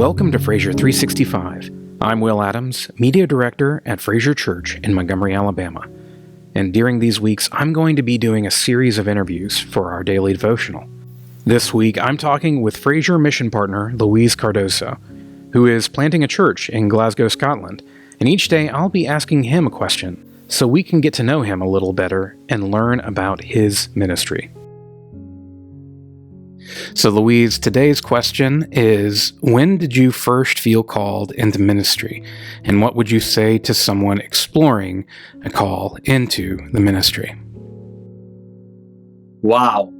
Welcome to Fraser 365. I'm Will Adams, Media Director at Fraser Church in Montgomery, Alabama. And during these weeks, I'm going to be doing a series of interviews for our daily devotional. This week, I'm talking with Fraser mission partner Luiz Cardoso, who is planting a church in Glasgow, Scotland. And each day, I'll be asking him a question so we can get to know him a little better and learn about his ministry. So Luiz, today's question is, when did you first feel called into ministry? And what would you say to someone exploring a call into the ministry? Wow,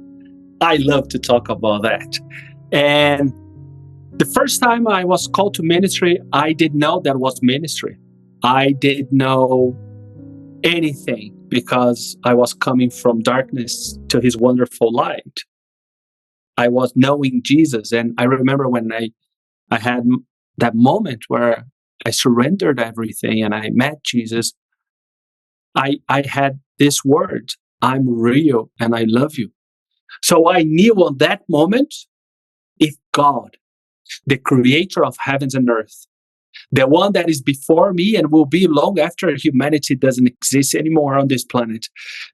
I love to talk about that. And the first time I was called to ministry, I didn't know that was ministry. I didn't know anything because I was coming from darkness to his wonderful light. I was knowing Jesus. And I remember when I had that moment where I surrendered everything and I met Jesus, I had this word, I'm real and I love you. So I knew on that moment, if God, the creator of heavens and earth, the one that is before me and will be long after humanity doesn't exist anymore on this planet,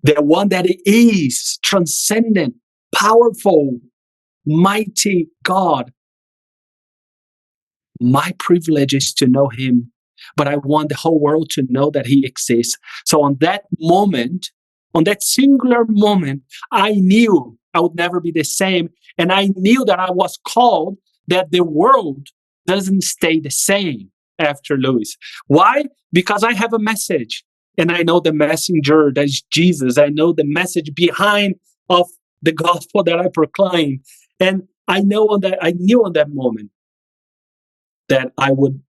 the one that is transcendent, powerful, mighty God, my privilege is to know him, but I want the whole world to know that he exists. So on that moment, on that singular moment, I knew I would never be the same. And I knew that I was called, that the world doesn't stay the same after Luiz. Why? Because I have a message and I know the messenger, that is Jesus. I know the message behind of the gospel that I proclaim. And I knew on that moment that I would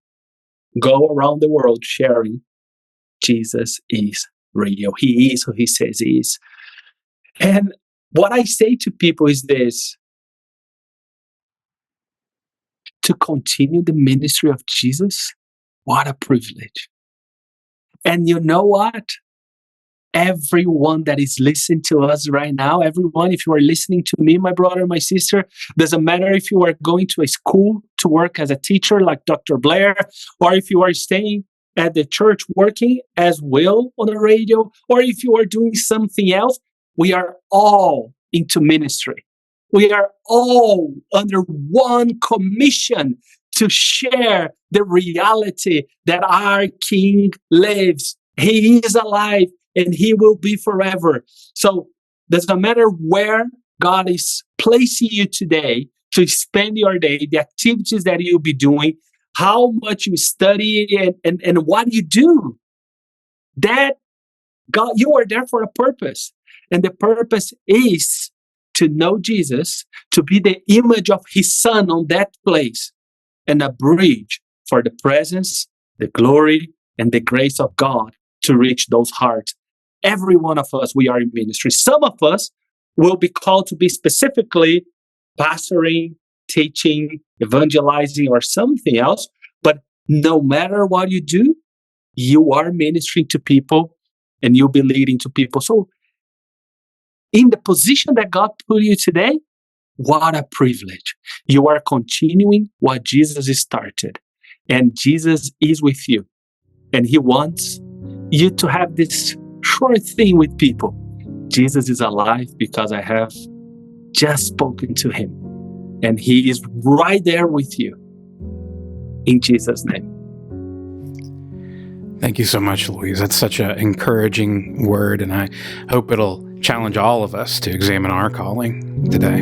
go around the world sharing Jesus is real. He is who he says he is. And what I say to people is this: to continue the ministry of Jesus, what a privilege. And you know what? Everyone that is listening to us right now, everyone, if you are listening to me, my brother, my sister, doesn't matter if you are going to a school to work as a teacher like Dr. Blair, or if you are staying at the church working as Will on the radio, or if you are doing something else, we are all into ministry. We are all under one commission to share the reality that our King lives. He is alive. And he will be forever. So doesn't matter where God is placing you today to spend your day, the activities that you'll be doing, how much you study and what you do. That God, you are there for a purpose. And the purpose is to know Jesus, to be the image of his son on that place, and a bridge for the presence, the glory, and the grace of God to reach those hearts. Every one of us, we are in ministry. Some of us will be called to be specifically pastoring, teaching, evangelizing, or something else. But no matter what you do, you are ministering to people and you'll be leading to people. So in the position that God put you today, what a privilege. You are continuing what Jesus started. And Jesus is with you. And he wants you to have this short thing with people. Jesus is alive because I have just spoken to him. And he is right there with you. In Jesus' name. Thank you so much, Luiz. That's such an encouraging word, and I hope it'll challenge all of us to examine our calling today.